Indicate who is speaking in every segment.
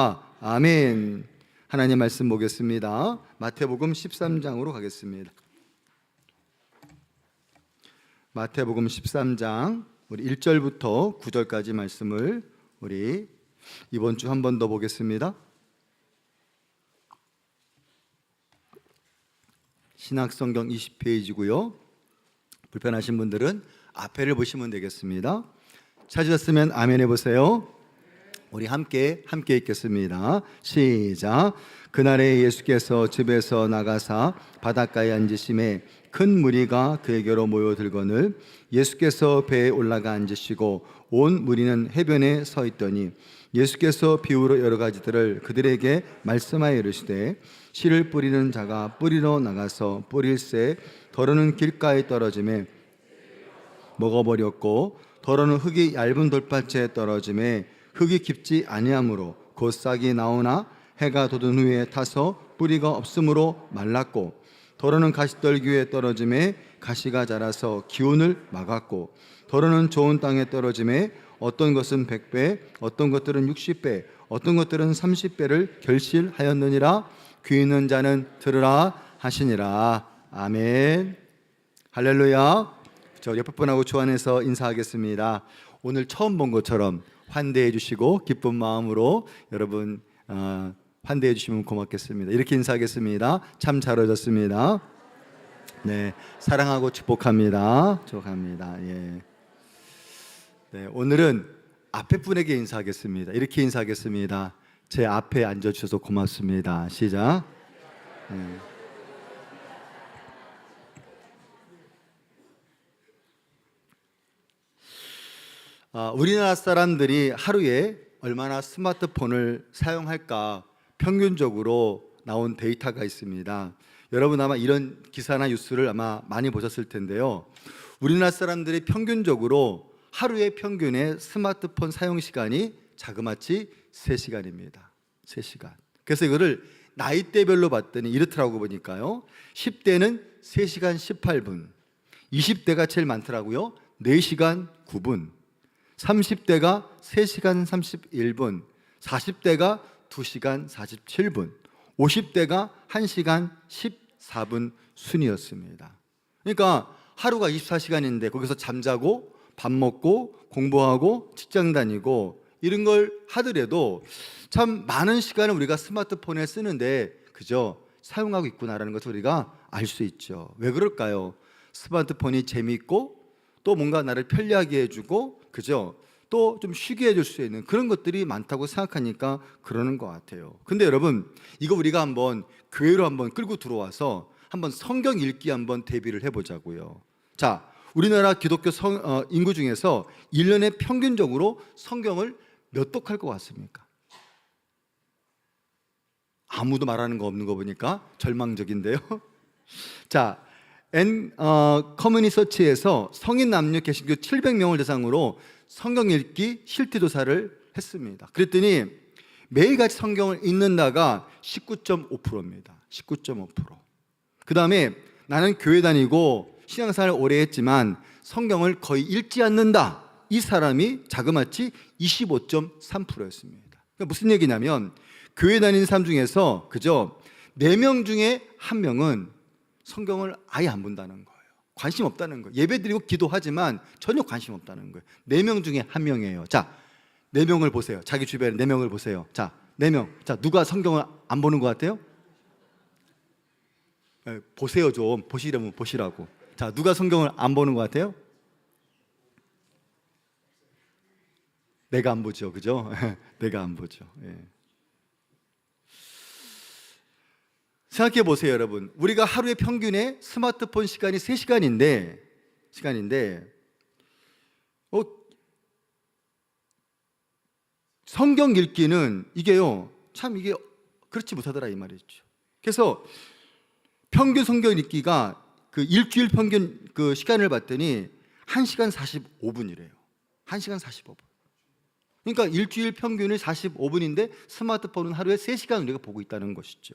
Speaker 1: 아멘. 하나님 말씀 보겠습니다. 마태복음 13장으로 가겠습니다. 마태복음 13장 우리 1절부터 9절까지 말씀을 우리 이번 주 한 번 더 보겠습니다. 신학성경 20페이지고요. 불편하신 분들은 앞에를 보시면 되겠습니다. 찾으셨으면 아멘 해보세요. 우리 함께 읽겠습니다. 시작. 그날에 예수께서 집에서 나가사 바닷가에 앉으심에 큰 무리가 그에게로 모여들거늘 예수께서 배에 올라가 앉으시고 온 무리는 해변에 서 있더니 예수께서 비유로 여러 가지들을 그들에게 말씀하여 이르시되 씨를 뿌리는 자가 뿌리러 나가서 뿌릴새 더러는 길가에 떨어짐에 먹어버렸고 더러는 흙이 얇은 돌밭에 떨어짐에 흙이 깊지 아니하므로 곧 싹이 나오나 해가 돋은 후에 타서 뿌리가 없으므로 말랐고 더러는 가시떨기에 떨어짐에 가시가 자라서 기운을 막았고 더러는 좋은 땅에 떨어짐에 어떤 것은 100배 어떤 것들은 60배 어떤 것들은 30배를 결실하였느니라. 귀 있는 자는 들으라 하시니라. 아멘. 할렐루야. 저 옆에 분하고 조안해서 인사하겠습니다. 오늘 처음 본 것처럼 환대해 주시고 기쁜 마음으로 여러분 환대해 주시면 고맙겠습니다. 이렇게 인사하겠습니다. 참 잘 오셨습니다. 네, 사랑하고 축복합니다. 예. 네, 오늘은 앞에 분에게 인사하겠습니다. 이렇게 인사하겠습니다. 제 앞에 앉아주셔서 고맙습니다. 시작. 네. 우리나라 사람들이 하루에 얼마나 스마트폰을 사용할까 평균적으로 나온 데이터가 있습니다. 여러분 아마 이런 기사나 뉴스를 아마 많이 보셨을 텐데요. 우리나라 사람들이 평균적으로 하루의 평균의 스마트폰 사용 시간이 자그마치 3시간입니다. 3시간. 그래서 이거를 나이대별로 봤더니 이렇더라고 보니까요. 10대는 3시간 18분, 20대가 제일 많더라고요. 4시간 9분, 30대가 3시간 31분, 40대가 2시간 47분, 50대가 1시간 14분 순이었습니다. 그러니까 하루가 24시간인데 거기서 잠자고 밥 먹고 공부하고 직장 다니고 이런 걸 하더라도 참 많은 시간을 우리가 스마트폰에 쓰는데 그저 사용하고 있구나라는 것을 우리가 알 수 있죠. 왜 그럴까요? 스마트폰이 재미있고 또 뭔가 나를 편리하게 해주고 그죠? 또 좀 쉬게 해줄 수 있는 그런 것들이 많다고 생각하니까 그러는 것 같아요. 근데 여러분 이거 우리가 한번 교회로 한번 끌고 들어와서 한번 성경 읽기 한번 대비를 해보자고요. 자, 우리나라 기독교 인구 중에서 1년에 평균적으로 성경을 몇 독 할 것 같습니까? 아무도 말하는 거 없는 거 보니까 절망적인데요. 자, 커뮤니서치에서 성인 남녀 개신교 700명을 대상으로 성경 읽기 실태조사를 했습니다. 그랬더니 매일같이 성경을 읽는다가 19.5%입니다. 19.5%. 그 다음에 나는 교회 다니고 신앙생활을 오래 했지만 성경을 거의 읽지 않는다. 이 사람이 자그마치 25.3%였습니다. 그러니까 무슨 얘기냐면 교회 다니는 사람 중에서 그저 4명 중에 1명은 성경을 아예 안 본다는 거예요. 관심 없다는 거예요. 예배 드리고 기도하지만 전혀 관심 없다는 거예요. 4명 중에 1명이에요. 자, 4명을 보세요. 자기 주변에 4명을 보세요. 자, 4명. 자, 누가 성경을 안 보는 것 같아요? 보세요 좀. 보시려면 보시라고. 자, 누가 성경을 안 보는 것 같아요? 내가 안 보죠. 그죠? 내가 안 보죠. 예. 생각해 보세요, 여러분. 우리가 하루의 평균의 스마트폰 시간이 3시간인데 성경 읽기는 이게요, 참 이게 그렇지 못하더라 이 말이죠. 그래서 평균 성경 읽기가 그 일주일 평균 그 시간을 봤더니 1시간 45분이래요. 1시간 45분. 그러니까 일주일 평균이 45분인데 스마트폰은 하루에 3시간 우리가 보고 있다는 것이죠.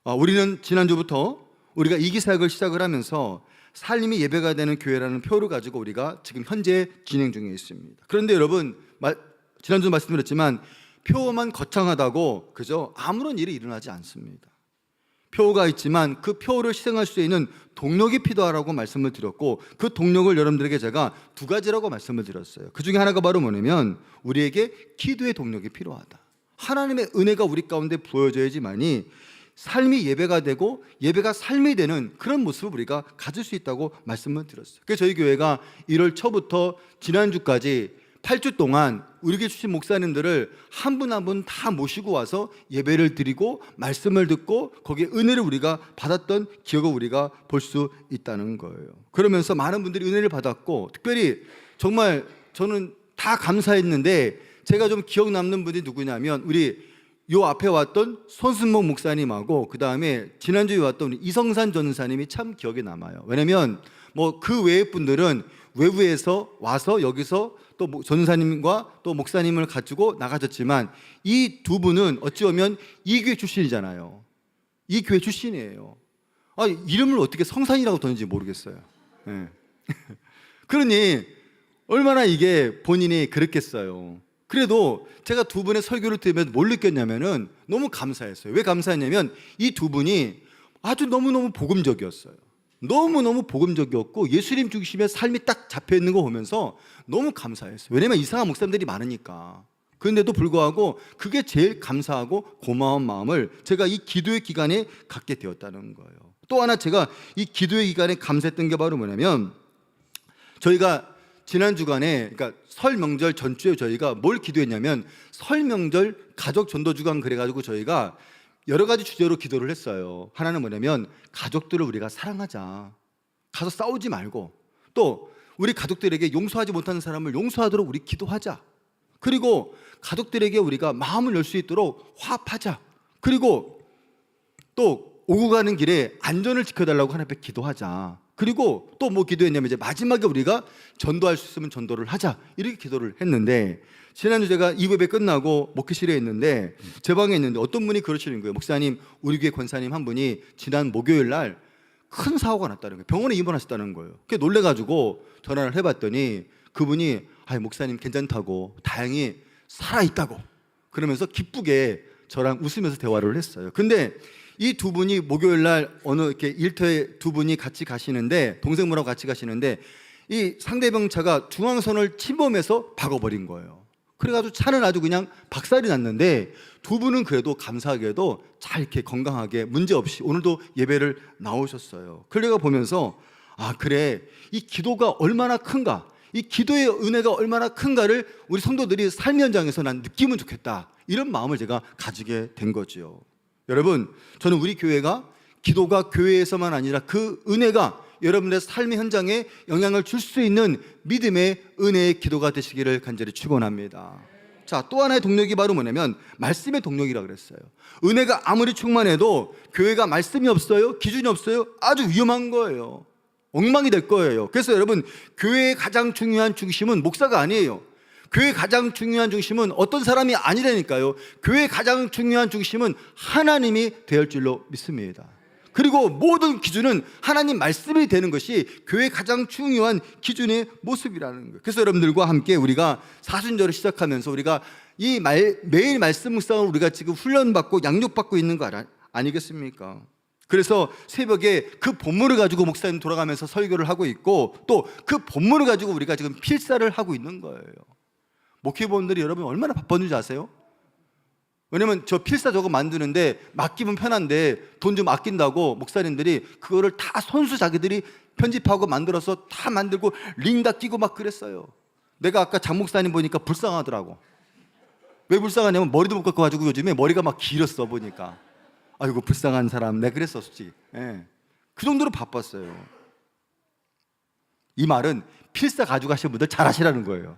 Speaker 1: 우리는 지난주부터 우리가 이기사역을 시작을 하면서 살림이 예배가 되는 교회라는 표를 가지고 우리가 지금 현재 진행 중에 있습니다. 그런데 여러분 지난주 말씀드렸지만 표어만 거창하다고 그죠? 아무런 일이 일어나지 않습니다. 표어가 있지만 그 표어를 실행할 수 있는 동력이 필요하다고 말씀을 드렸고, 그 동력을 여러분들에게 제가 두 가지라고 말씀을 드렸어요. 그 중에 하나가 바로 뭐냐면 우리에게 기도의 동력이 필요하다. 하나님의 은혜가 우리 가운데 부어져야지만이 삶이 예배가 되고 예배가 삶이 되는 그런 모습을 우리가 가질 수 있다고 말씀을 드렸어요. 그래서 저희 교회가 1월 초부터 지난주까지 8주 동안 우리 교회 출신 목사님들을 한 분 한 분 다 모시고 와서 예배를 드리고 말씀을 듣고 거기에 은혜를 우리가 받았던 기억을 우리가 볼 수 있다는 거예요. 그러면서 많은 분들이 은혜를 받았고, 특별히 정말 저는 다 감사했는데 제가 좀 기억 남는 분이 누구냐면 우리 요 앞에 왔던 손순목 목사님하고 그 다음에 지난주에 왔던 우리 이성산 전사님이 참 기억에 남아요. 왜냐면 뭐 그 외의 분들은 외부에서 와서 여기서 또 전사님과 또 목사님을 가지고 나가졌지만 이 두 분은 어찌 보면 이 교회 출신이잖아요. 이 교회 출신이에요. 이름을 어떻게 성산이라고 뒀는지 모르겠어요. 네. 그러니 얼마나 이게 본인이 그랬겠어요. 그래도 제가 두 분의 설교를 들으면 뭘 느꼈냐면은 너무 감사했어요. 왜 감사했냐면 이 두 분이 아주 너무너무 복음적이었어요. 너무너무 복음적이었고 예수님 중심의 삶이 딱 잡혀있는 거 보면서 너무 감사했어요. 왜냐면 이상한 목사님들이 많으니까. 그런데도 불구하고 그게 제일 감사하고 고마운 마음을 제가 이 기도의 기간에 갖게 되었다는 거예요. 또 하나 제가 이 기도의 기간에 감사했던 게 바로 뭐냐면 저희가 지난 주간에, 그러니까 설 명절 전주에 저희가 뭘 기도했냐면 설 명절 가족 전도 주간, 그래가지고 저희가 여러 가지 주제로 기도를 했어요. 하나는 뭐냐면 가족들을 우리가 사랑하자. 가서 싸우지 말고, 또 우리 가족들에게 용서하지 못하는 사람을 용서하도록 우리 기도하자. 그리고 가족들에게 우리가 마음을 열 수 있도록 화합하자. 그리고 또 오고 가는 길에 안전을 지켜달라고 하나님 앞에 기도하자. 그리고 또 뭐 기도했냐면 이제 마지막에 우리가 전도할 수 있으면 전도를 하자. 이렇게 기도를 했는데, 지난주 제가 2부 예배 끝나고 목회실에 있는데 제 방에 있는데 어떤 분이 그러시는 거예요. 목사님, 우리 교회 권사님 한 분이 지난 목요일 날 큰 사고가 났다는 거예요. 병원에 입원하셨다는 거예요. 그게 놀래가지고 전화를 해봤더니 그분이 목사님 괜찮다고, 다행히 살아있다고 그러면서 기쁘게 저랑 웃으면서 대화를 했어요. 근데 이 두 분이 목요일 날 어느 이렇게 일터에 두 분이 같이 가시는데, 동생분하고 같이 가시는데 이 상대방 차가 중앙선을 침범해서 박아버린 거예요. 그래가지고 차는 아주 그냥 박살이 났는데 두 분은 그래도 감사하게도 잘 이렇게 건강하게 문제없이 오늘도 예배를 나오셨어요. 그래가 보면서 그래, 이 기도가 얼마나 큰가, 이 기도의 은혜가 얼마나 큰가를 우리 성도들이 삶 현장에서 난 느끼면 좋겠다, 이런 마음을 제가 가지게 된 거죠. 여러분, 저는 우리 교회가 기도가 교회에서만 아니라 그 은혜가 여러분의 삶의 현장에 영향을 줄 수 있는 믿음의 은혜의 기도가 되시기를 간절히 축원합니다. 자, 또 하나의 동력이 바로 뭐냐면 말씀의 동력이라고 그랬어요. 은혜가 아무리 충만해도 교회가 말씀이 없어요, 기준이 없어요, 아주 위험한 거예요. 엉망이 될 거예요. 그래서 여러분, 교회의 가장 중요한 중심은 목사가 아니에요. 교회의 가장 중요한 중심은 어떤 사람이 아니라니까요. 교회의 가장 중요한 중심은 하나님이 될 줄로 믿습니다. 그리고 모든 기준은 하나님 말씀이 되는 것이 교회의 가장 중요한 기준의 모습이라는 거예요. 그래서 여러분들과 함께 우리가 사순절을 시작하면서 우리가 매일 말씀 묵상을 우리가 지금 훈련받고 양육받고 있는 거 아니겠습니까? 그래서 새벽에 그 본문을 가지고 목사님 돌아가면서 설교를 하고 있고, 또 그 본문을 가지고 우리가 지금 필사를 하고 있는 거예요. 목회부원들이 여러분 얼마나 바빴는지 아세요? 왜냐면 저 필사 저거 만드는데 맡기면 편한데 돈 좀 아낀다고 목사님들이 그거를 다 손수 자기들이 편집하고 만들어서 다 만들고 링 다 끼고 막 그랬어요. 내가 아까 장 목사님 보니까 불쌍하더라고. 왜 불쌍하냐면 머리도 못 깎아가지고 요즘에 머리가 막 길었어 보니까. 아이고 불쌍한 사람, 내가 그랬어 솔직히. 그 정도로 바빴어요. 이 말은 필사 가져가시는 분들 잘하시라는 거예요.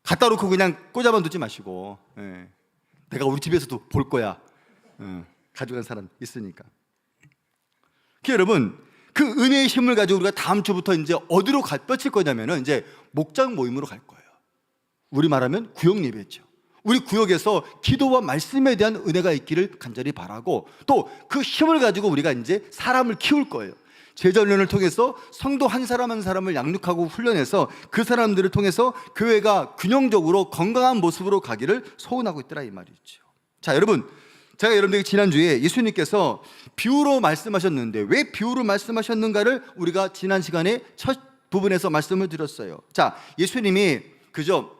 Speaker 1: 갖다 놓고 그냥 꽂아만 두지 마시고, 내가 우리 집에서도 볼 거야. 가져간 사람 있으니까. 여러분, 그 은혜의 힘을 가지고 우리가 다음 주부터 이제 어디로 뻗칠 거냐면은 이제 목장 모임으로 갈 거예요. 우리 말하면 구역 예배죠. 우리 구역에서 기도와 말씀에 대한 은혜가 있기를 간절히 바라고, 또 그 힘을 가지고 우리가 이제 사람을 키울 거예요. 제자훈련을 통해서 성도 한 사람 한 사람을 양육하고 훈련해서 그 사람들을 통해서 교회가 균형적으로 건강한 모습으로 가기를 소원하고 있더라 이 말이죠. 자, 여러분, 제가 여러분들에게 지난주에 예수님께서 비유로 말씀하셨는데 왜 비유로 말씀하셨는가를 우리가 지난 시간에 첫 부분에서 말씀을 드렸어요. 자, 예수님이 그저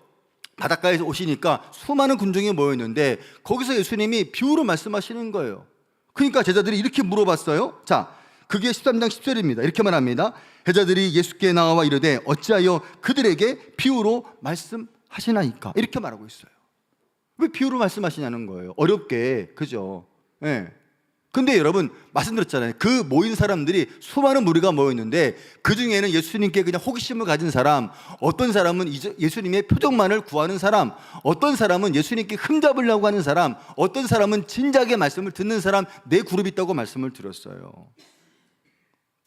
Speaker 1: 바닷가에서 오시니까 수많은 군중이 모였는데 거기서 예수님이 비유로 말씀하시는 거예요. 그러니까 제자들이 이렇게 물어봤어요. 자, 그게 13장 10절입니다. 이렇게 말합니다. 제자들이 예수께 나와 이르되 어찌하여 그들에게 비유로 말씀하시나이까? 이렇게 말하고 있어요. 왜 비유로 말씀하시냐는 거예요. 어렵게, 그죠? 예. 근데 여러분 말씀드렸잖아요. 그 모인 사람들이 수많은 무리가 모였는데 그 중에는 예수님께 그냥 호기심을 가진 사람, 어떤 사람은 예수님의 표정만을 구하는 사람, 어떤 사람은 예수님께 흠잡으려고 하는 사람, 어떤 사람은 진작에 말씀을 듣는 사람, 네 그룹이 있다고 말씀을 드렸어요.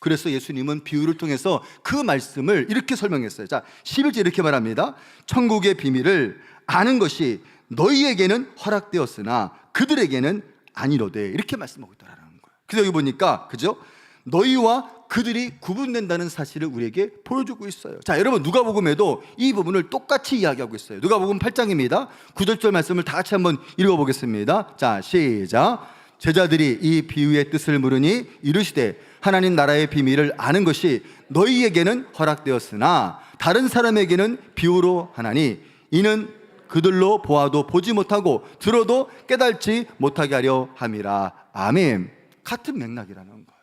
Speaker 1: 그래서 예수님은 비유를 통해서 그 말씀을 이렇게 설명했어요. 자, 11절 이렇게 말합니다. 천국의 비밀을 아는 것이 너희에게는 허락되었으나 그들에게는 아니로되, 이렇게 말씀하고 있다는 거예요. 그래서 여기 보니까 그죠? 너희와 그들이 구분된다는 사실을 우리에게 보여주고 있어요. 자, 여러분 누가복음에도 이 부분을 똑같이 이야기하고 있어요. 누가복음 8장입니다. 9절 말씀을 다 같이 한번 읽어보겠습니다. 자, 시작. 제자들이 이 비유의 뜻을 물으니 이르시되 하나님 나라의 비밀을 아는 것이 너희에게는 허락되었으나 다른 사람에게는 비유로 하나니 이는 그들로 보아도 보지 못하고 들어도 깨달지 못하게 하려 함이라. 아멘. 같은 맥락이라는 거예요.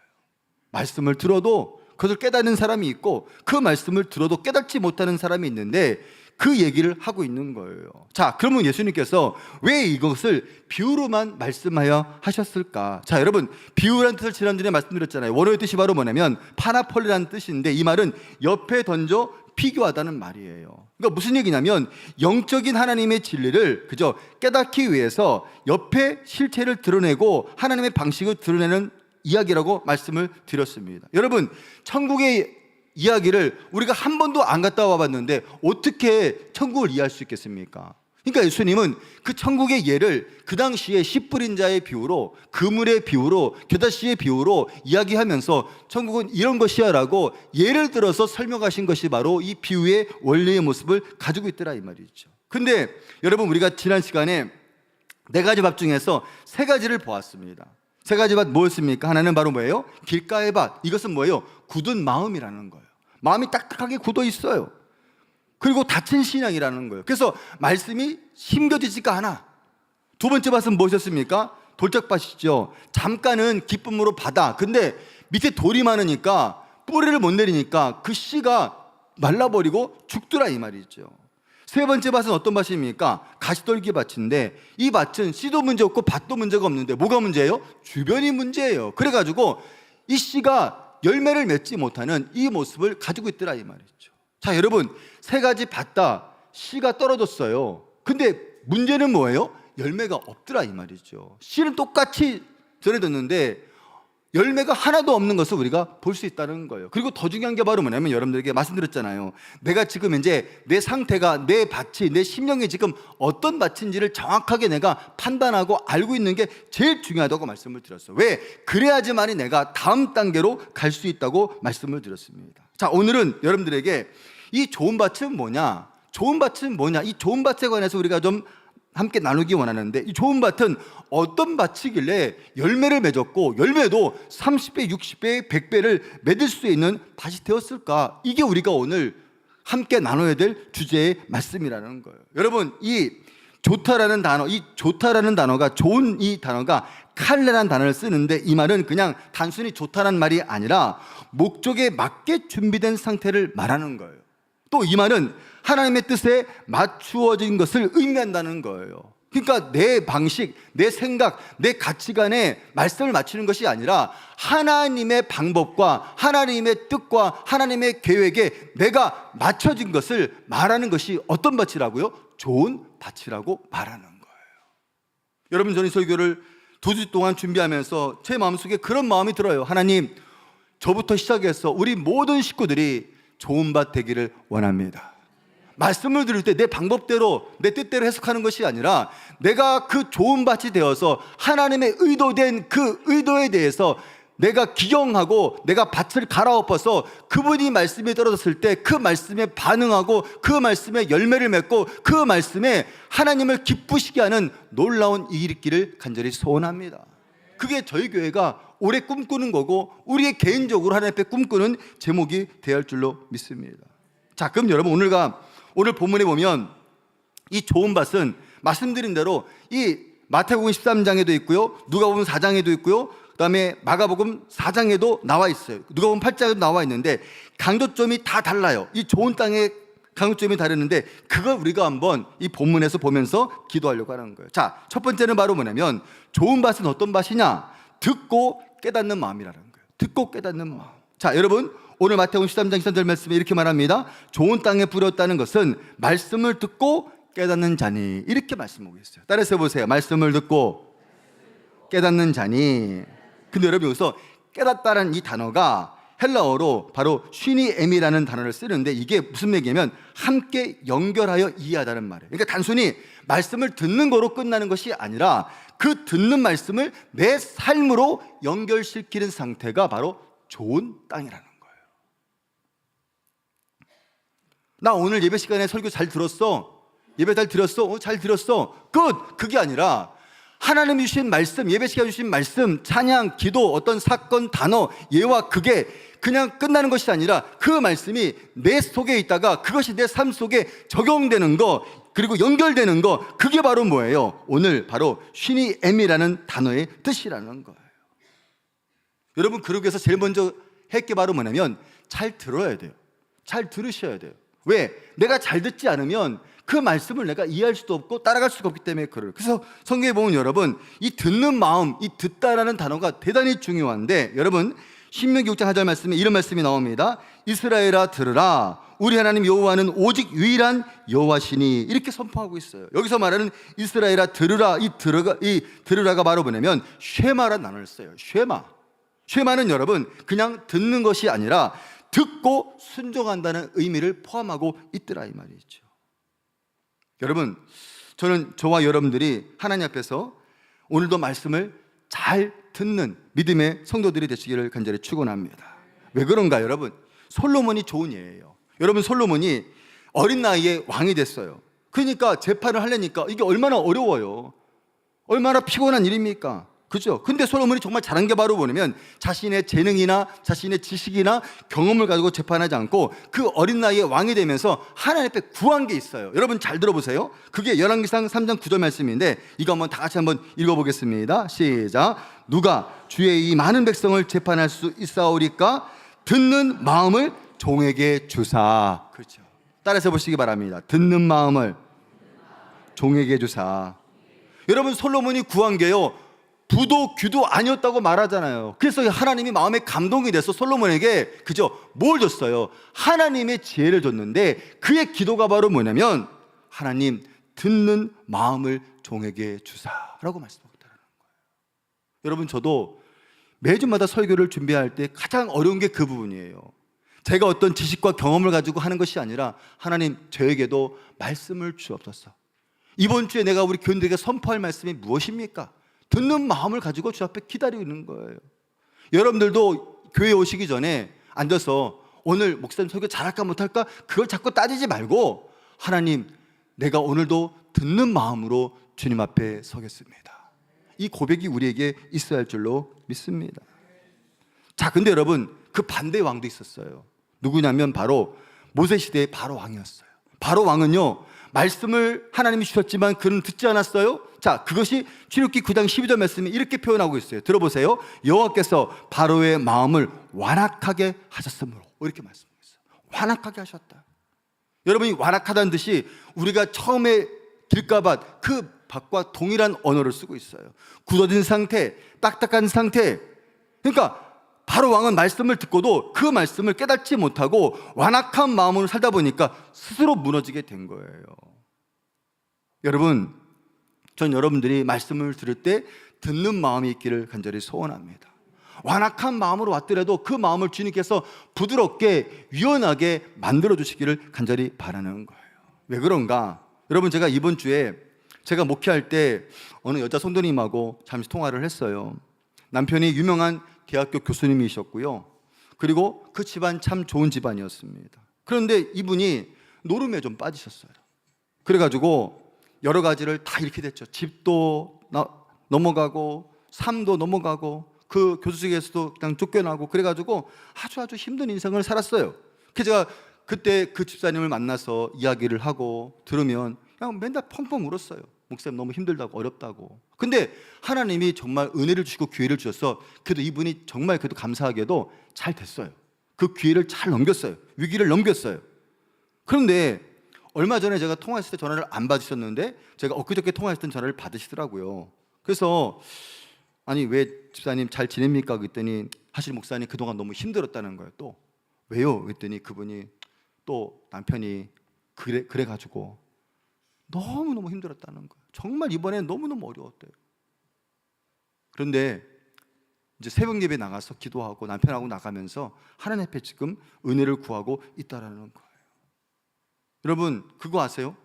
Speaker 1: 말씀을 들어도 그것을 깨닫는 사람이 있고 그 말씀을 들어도 깨닫지 못하는 사람이 있는데 그 얘기를 하고 있는 거예요. 자, 그러면 예수님께서 왜 이것을 비유로만 말씀하여 하셨을까? 자, 여러분, 비유라는 뜻을 지난주에 말씀드렸잖아요. 원어의 뜻이 바로 뭐냐면 파나폴리라는 뜻인데 이 말은 옆에 던져 피교하다는 말이에요. 그러니까 무슨 얘기냐면 영적인 하나님의 진리를 그저 깨닫기 위해서 옆에 실체를 드러내고 하나님의 방식을 드러내는 이야기라고 말씀을 드렸습니다. 여러분, 천국의 이야기를 우리가 한 번도 안 갔다 와봤는데 어떻게 천국을 이해할 수 있겠습니까? 그러니까 예수님은 그 천국의 예를 그 당시에 씨 뿌린 자의 비유로, 그물의 비유로, 겨자씨의 비유로 이야기하면서 천국은 이런 것이야 라고 예를 들어서 설명하신 것이 바로 이 비유의 원리의 모습을 가지고 있더라 이 말이죠. 근데 여러분, 우리가 지난 시간에 네 가지 밭 중에서 세 가지를 보았습니다. 세 가지 밭 뭐였습니까? 하나는 바로 뭐예요? 길가의 밭. 이것은 뭐예요? 굳은 마음이라는 거예요. 마음이 딱딱하게 굳어 있어요. 그리고 닫힌 신앙이라는 거예요. 그래서 말씀이 심겨지지가 않아. 두 번째 밭은 무엇이었습니까? 돌짝밭이죠. 잠깐은 기쁨으로 받아. 근데 밑에 돌이 많으니까 뿌리를 못 내리니까 그 씨가 말라버리고 죽더라 이 말이죠. 세 번째 밭은 어떤 밭입니까? 가시떨기 밭인데 이 밭은 씨도 문제 없고 밭도 문제가 없는데 뭐가 문제예요? 주변이 문제예요. 그래가지고 이 씨가 열매를 맺지 못하는 이 모습을 가지고 있더라 이 말이죠. 자, 여러분, 세 가지 밭다 씨가 떨어졌어요. 근데 문제는 뭐예요? 열매가 없더라 이 말이죠. 씨는 똑같이 전해졌는데 열매가 하나도 없는 것을 우리가 볼 수 있다는 거예요. 그리고 더 중요한 게 바로 뭐냐면 여러분들에게 말씀드렸잖아요. 내가 지금 이제 내 상태가, 내 밭이, 내 심령이 지금 어떤 밭인지를 정확하게 내가 판단하고 알고 있는 게 제일 중요하다고 말씀을 드렸어요. 왜? 그래야지만이 내가 다음 단계로 갈 수 있다고 말씀을 드렸습니다. 자, 오늘은 여러분들에게 이 좋은 밭은 뭐냐? 좋은 밭은 뭐냐? 이 좋은 밭에 관해서 우리가 좀 함께 나누기 원하는데 이 좋은 밭은 어떤 밭이길래 열매를 맺었고 열매도 30배, 60배, 100배를 맺을 수 있는 밭이 되었을까? 이게 우리가 오늘 함께 나눠야 될 주제의 말씀이라는 거예요. 여러분, 이 좋다라는 단어, 이 좋다라는 단어가, 좋은 이 단어가 칼레라는 단어를 쓰는데 이 말은 그냥 단순히 좋다라는 말이 아니라 목적에 맞게 준비된 상태를 말하는 거예요. 또 이 말은 하나님의 뜻에 맞추어진 것을 의미한다는 거예요. 그러니까 내 방식, 내 생각, 내 가치관에 말씀을 맞추는 것이 아니라 하나님의 방법과 하나님의 뜻과 하나님의 계획에 내가 맞춰진 것을 말하는 것이 어떤 밭이라고요? 좋은 밭이라고 말하는 거예요. 여러분, 저는 설교를 2주 동안 준비하면서 제 마음속에 그런 마음이 들어요. 하나님, 저부터 시작해서 우리 모든 식구들이 좋은 밭 되기를 원합니다. 말씀을 들을 때 내 방법대로, 내 뜻대로 해석하는 것이 아니라 내가 그 좋은 밭이 되어서 하나님의 의도된 그 의도에 대해서 내가 기경하고 내가 밭을 갈아엎어서 그분이 말씀이 떨어졌을 때 그 말씀에 반응하고 그 말씀에 열매를 맺고 그 말씀에 하나님을 기쁘시게 하는 놀라운 일이 있기를 간절히 소원합니다. 그게 저희 교회가 올해 꿈꾸는 거고 우리의 개인적으로 하나님 앞에 꿈꾸는 제목이 되어야 할 줄로 믿습니다. 자, 그럼 여러분 오늘 본문에 보면 이 좋은 밭은 말씀드린 대로 이 마태복음 13장에도 있고요, 누가복음 4장에도 있고요, 그다음에 마가복음 4장에도 나와 있어요. 누가복음 8장에도 나와 있는데 강조점이 다 달라요. 이 좋은 땅의 강조점이 다르는데 그걸 우리가 한번 이 본문에서 보면서 기도하려고 하는 거예요. 자, 첫 번째는 바로 뭐냐면 좋은 밭은 어떤 밭이냐? 듣고 깨닫는 마음이라는 거예요. 듣고 깨닫는 마음. 자, 여러분 오늘 마태복음 13장 13절 말씀에 이렇게 말합니다. 좋은 땅에 뿌렸다는 것은 말씀을 듣고 깨닫는 자니, 이렇게 말씀하고 있어요. 따라서 보세요. 말씀을 듣고 깨닫는 자니. 근데 여러분 여기서 깨닫다는 이 단어가 헬라어로 바로 쉬니엠이라는 단어를 쓰는데 이게 무슨 얘기냐면 함께 연결하여 이해하다는 말이에요. 그러니까 단순히 말씀을 듣는 거로 끝나는 것이 아니라 그 듣는 말씀을 내 삶으로 연결시키는 상태가 바로 좋은 땅이라는 거예요. 나 오늘 예배 시간에 설교 잘 들었어. 예배 잘 들었어? 잘 들었어. 끝! 그게 아니라 하나님이 주신 말씀, 예배 시간에 주신 말씀, 찬양, 기도, 어떤 사건, 단어, 예와 그게 그냥 끝나는 것이 아니라 그 말씀이 내 속에 있다가 그것이 내 삶 속에 적용되는 거, 그리고 연결되는 거, 그게 바로 뭐예요? 오늘 바로 쉬니엠이라는 단어의 뜻이라는 거예요. 여러분, 그러기 위해서 제일 먼저 할 게 바로 뭐냐면 잘 들어야 돼요. 잘 들으셔야 돼요. 왜? 내가 잘 듣지 않으면 그 말씀을 내가 이해할 수도 없고 따라갈 수가 없기 때문에 그래요. 그래서 성경에 보면 여러분, 이 듣는 마음, 이 듣다라는 단어가 대단히 중요한데, 여러분 신명기 6장 4절 말씀에 이런 말씀이 나옵니다. 이스라엘아 들으라, 우리 하나님 여호와는 오직 유일한 여호와시니, 이렇게 선포하고 있어요. 여기서 말하는 이스라엘아 들으라, 이 들으라가 바로 뭐냐면 쉐마라는 단어를 써요. 쉐마는 여러분 그냥 듣는 것이 아니라 듣고 순종한다는 의미를 포함하고 있더라 이 말이죠. 여러분, 저는 저와 여러분들이 하나님 앞에서 오늘도 말씀을 잘 듣는 믿음의 성도들이 되시기를 간절히 축원합니다. 왜 그런가 여러분? 솔로몬이 좋은 예예요. 여러분, 솔로몬이 어린 나이에 왕이 됐어요. 그러니까 재판을 하려니까 이게 얼마나 어려워요. 얼마나 피곤한 일입니까? 그죠? 근데 솔로몬이 정말 잘한 게 바로 뭐냐면 자신의 재능이나 자신의 지식이나 경험을 가지고 재판하지 않고 그 어린 나이에 왕이 되면서 하나님 앞에 구한 게 있어요. 여러분 잘 들어보세요. 그게 열왕기상 3장 9절 말씀인데 이거 한번 다 같이 한번 읽어보겠습니다. 시작. 누가 주의 이 많은 백성을 재판할 수 있사오리까? 듣는 마음을 종에게 주사. 그렇죠. 따라서 보시기 바랍니다. 듣는 마음을 종에게 주사. 여러분, 솔로몬이 구한 게요, 부도 귀도 아니었다고 말하잖아요. 그래서 하나님이 마음에 감동이 돼서 솔로몬에게 그저 뭘 줬어요? 하나님의 지혜를 줬는데 그의 기도가 바로 뭐냐면 하나님 듣는 마음을 종에게 주사라고 말씀하고 있다는 거예요. 여러분, 저도 매주마다 설교를 준비할 때 가장 어려운 게 그 부분이에요. 제가 어떤 지식과 경험을 가지고 하는 것이 아니라 하나님 저에게도 말씀을 주옵소서. 이번 주에 내가 우리 교인들에게 선포할 말씀이 무엇입니까? 듣는 마음을 가지고 주 앞에 기다리고 있는 거예요. 여러분들도 교회 오시기 전에 앉아서 오늘 목사님 설교 잘할까 못할까 그걸 자꾸 따지지 말고 하나님, 내가 오늘도 듣는 마음으로 주님 앞에 서겠습니다. 이 고백이 우리에게 있어야 할 줄로 믿습니다. 자, 근데 여러분, 그 반대의 왕도 있었어요. 누구냐면 바로 모세 시대의 바로 왕이었어요. 바로 왕은요, 말씀을 하나님이 주셨지만 그는 듣지 않았어요. 자, 그것이 출애굽기 9장 12절 말씀이 이렇게 표현하고 있어요. 들어보세요. 여호와께서 바로의 마음을 완악하게 하셨으므로, 이렇게 말씀하고 있어요. 완악하게 하셨다. 여러분이 완악하다는 뜻이 우리가 처음에 길가밭 그 밭과 동일한 언어를 쓰고 있어요. 굳어진 상태, 딱딱한 상태. 그러니까 바로 왕은 말씀을 듣고도 그 말씀을 깨닫지 못하고 완악한 마음으로 살다 보니까 스스로 무너지게 된 거예요. 여러분, 전 여러분들이 말씀을 들을 때 듣는 마음이 있기를 간절히 소원합니다. 완악한 마음으로 왔더라도 그 마음을 주님께서 부드럽게 유연하게 만들어 주시기를 간절히 바라는 거예요. 왜 그런가? 여러분, 제가 이번 주에 제가 목회할 때 어느 여자 성도님하고 잠시 통화를 했어요. 남편이 유명한 대학교 교수님이셨고요. 그리고 그 집안 참 좋은 집안이었습니다. 그런데 이분이 노름에 좀 빠지셨어요. 그래가지고 여러 가지를 다 이렇게 됐죠. 집도 넘어가고 삶도 넘어가고 그 교수직에서도 그냥 쫓겨나고 그래가지고 아주 힘든 인생을 살았어요. 그래서 제가 그때 그 집사님을 만나서 이야기를 하고 들으면 그냥 맨날 펑펑 울었어요. 목사님 너무 힘들다고 어렵다고. 근데 하나님이 정말 은혜를 주시고 기회를 주셔서 그래도 이분이 정말 그래도 감사하게도 잘 됐어요. 그 기회를 잘 넘겼어요. 위기를 넘겼어요. 그런데 얼마 전에 제가 통화했을 때 전화를 안 받으셨는데 제가 엊그저께 통화했을 때 전화를 받으시더라고요. 그래서 아니 왜 집사님 잘 지냅니까? 그랬더니 사실 목사님 그동안 너무 힘들었다는 거예요. 또 왜요? 그랬더니 그분이 또 남편이 그래가지고 너무너무 힘들었다는 거예요. 정말 이번에 너무너무 어려웠대요. 그런데 이제 새벽 예배 나가서 기도하고 남편하고 나가면서 하나님 앞에 지금 은혜를 구하고 있다라는 거예요. 여러분 그거 아세요?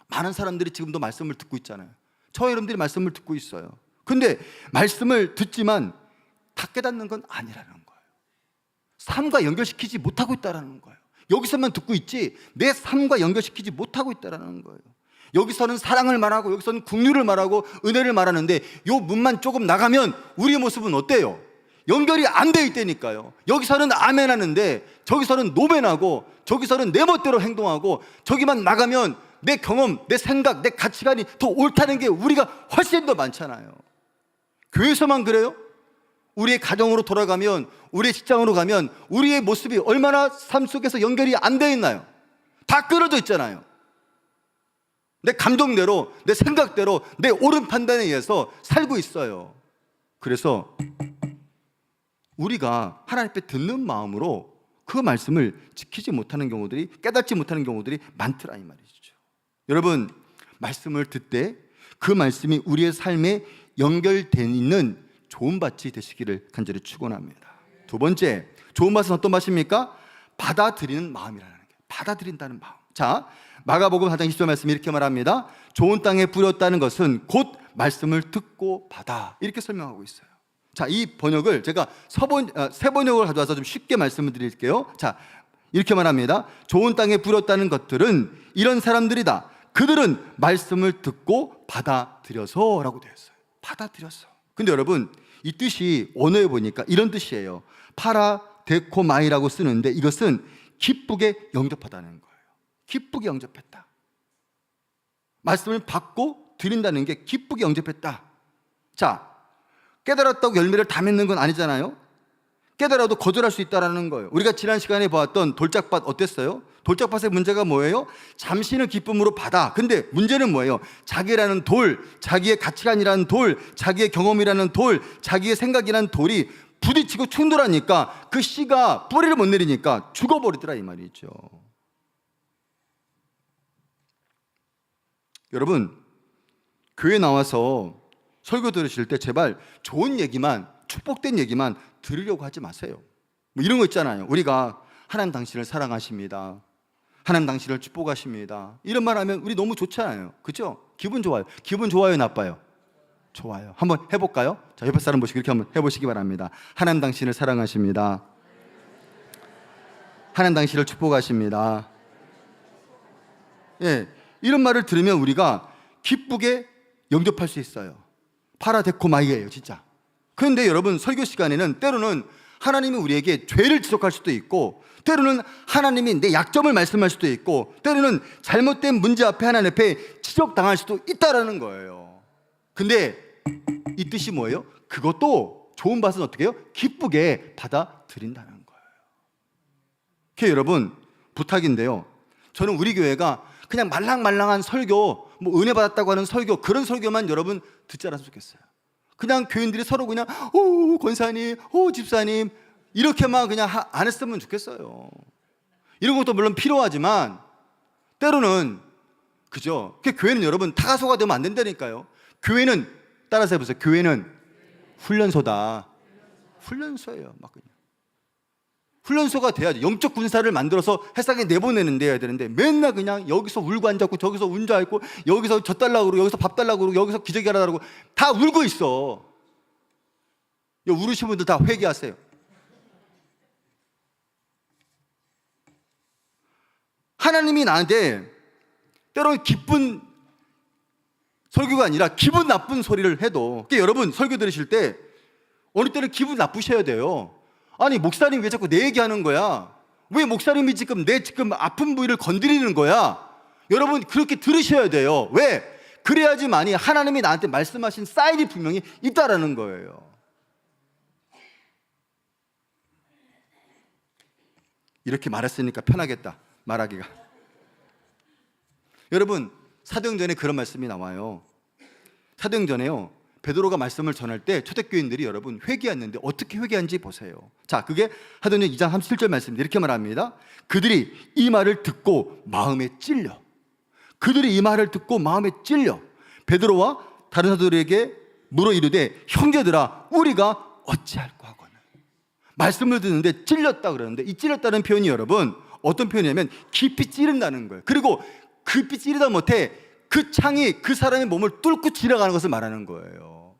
Speaker 1: 많은 사람들이 지금도 말씀을 듣고 있잖아요. 저와 여러분들이 말씀을 듣고 있어요. 근데 말씀을 듣지만 다 깨닫는 건 아니라는 거예요. 삶과 연결시키지 못하고 있다는 거예요. 여기서만 듣고 있지 내 삶과 연결시키지 못하고 있다는 거예요. 여기서는 사랑을 말하고 여기서는 긍휼을 말하고 은혜를 말하는데 요 문만 조금 나가면 우리의 모습은 어때요? 연결이 안 돼 있다니까요. 여기서는 아멘 하는데 저기서는 노벤하고 저기서는 내 멋대로 행동하고 저기만 나가면 내 경험, 내 생각, 내 가치관이 더 옳다는 게 우리가 훨씬 더 많잖아요. 교회에서만 그래요? 우리의 가정으로 돌아가면, 우리의 직장으로 가면 우리의 모습이 얼마나 삶 속에서 연결이 안 돼 있나요? 다 끊어져 있잖아요. 내 감동대로, 내 생각대로, 내 옳은 판단에 의해서 살고 있어요. 그래서 우리가 하나님 앞에 듣는 마음으로 그 말씀을 지키지 못하는 경우들이, 깨닫지 못하는 경우들이 많더라 이 말이죠. 여러분 말씀을 듣되 그 말씀이 우리의 삶에 연결되어 있는 좋은 밭이 되시기를 간절히 축원합니다. 두 번째, 좋은 밭은 어떤 밭입니까? 받아들이는 마음이라는 게, 받아들인다는 마음. 자, 마가복음 4장 20절 말씀이 이렇게 말합니다. 좋은 땅에 뿌렸다는 것은 곧 말씀을 듣고 받아, 이렇게 설명하고 있어요. 자, 이 번역을 제가 새 번역을 가져와서 좀 쉽게 말씀을 드릴게요. 자, 이렇게 말합니다. 좋은 땅에 뿌렸다는 것들은 이런 사람들이다. 그들은 말씀을 듣고 받아들여서 라고 되어 있어요. 받아들였어. 근데 여러분 이 뜻이 원어에 보니까 이런 뜻이에요. 파라데코마이라고 쓰는데 이것은 기쁘게 영접하다는 거예요. 기쁘게 영접했다. 말씀을 받고 드린다는 게 기쁘게 영접했다. 자, 깨달았다고 열매를 다 맺는 건 아니잖아요. 깨달아도 거절할 수 있다는 거예요. 우리가 지난 시간에 보았던 돌짝밭 어땠어요? 돌짝밭의 문제가 뭐예요? 잠시는 기쁨으로 받아. 근데 문제는 뭐예요? 자기라는 돌, 자기의 가치관이라는 돌, 자기의 경험이라는 돌, 자기의 생각이라는 돌이 부딪히고 충돌하니까 그 씨가 뿌리를 못 내리니까 죽어버리더라 이 말이죠. 여러분 교회 나와서 설교 들으실 때 제발 좋은 얘기만, 축복된 얘기만 들으려고 하지 마세요. 뭐 이런 거 있잖아요. 우리가 하나님 당신을 사랑하십니다, 하나님 당신을 축복하십니다, 이런 말 하면 우리 너무 좋잖아요. 그죠? 기분 좋아요. 기분 좋아요, 나빠요? 좋아요. 한번 해볼까요? 자, 옆에 사람 보시고 이렇게 한번 해보시기 바랍니다. 하나님 당신을 사랑하십니다, 하나님 당신을 축복하십니다. 예, 이런 말을 들으면 우리가 기쁘게 영접할 수 있어요. 파라데코마이예요 진짜. 그런데 여러분 설교 시간에는 때로는 하나님이 우리에게 죄를 지적할 수도 있고, 때로는 하나님이 내 약점을 말씀할 수도 있고, 때로는 잘못된 문제 앞에 하나님 앞에 지적당할 수도 있다라는 거예요. 근데 이 뜻이 뭐예요? 그것도 좋은 밭은 어떻게 해요? 기쁘게 받아들인다는 거예요. 그래서 여러분 부탁인데요, 저는 우리 교회가 그냥 말랑말랑한 설교, 뭐 은혜 받았다고 하는 설교, 그런 설교만 여러분 듣지 않았으면 좋겠어요. 그냥 교인들이 서로 그냥 오 권사님, 오 집사님 이렇게만 그냥 안 했으면 좋겠어요. 이런 것도 물론 필요하지만 때로는, 그죠? 교회는 여러분 타가소가 되면 안 된다니까요. 교회는, 따라서 해보세요. 교회는 훈련소다. 훈련소예요. 막 그냥 훈련소가 돼야지. 영적 군사를 만들어서 세상에 내보내는 데야 되는데 맨날 그냥 여기서 울고 앉았고 저기서 운자 있고 여기서 젖 달라고 그러고 여기서 밥 달라고 그러고 여기서 기저귀 하라 그러고 다 울고 있어. 울으신 분들 다 회개하세요. 하나님이 나한테 때로는 기쁜 설교가 아니라 기분 나쁜 소리를 해도, 그러니까 여러분 설교 들으실 때 어느 때는 기분 나쁘셔야 돼요. 아니 목사님 왜 자꾸 내 얘기하는 거야? 왜 목사님이 지금 내 아픈 부위를 건드리는 거야? 여러분 그렇게 들으셔야 돼요. 왜? 그래야지만이 하나님이 나한테 말씀하신 사인이 분명히 있다라는 거예요. 이렇게 말했으니까 편하겠다 말하기가. 여러분 사도행전에 그런 말씀이 나와요. 사도행전에요, 베드로가 말씀을 전할 때 초대교인들이 여러분 회개했는데 어떻게 회개한지 보세요. 자, 그게 사도행전 2장 37절 말씀입니다. 이렇게 말합니다. 그들이 이 말을 듣고 마음에 찔려. 그들이 이 말을 듣고 마음에 찔려 베드로와 다른 사도들에게 물어 이르되 형제들아 우리가 어찌할꼬 하거늘. 말씀을 듣는데 찔렸다 그러는데, 이 찔렸다는 표현이 여러분 어떤 표현이냐면 깊이 찌른다는 거예요. 그리고 깊이 찌르다 못해 그 창이 그 사람의 몸을 뚫고 지나가는 것을 말하는 거예요.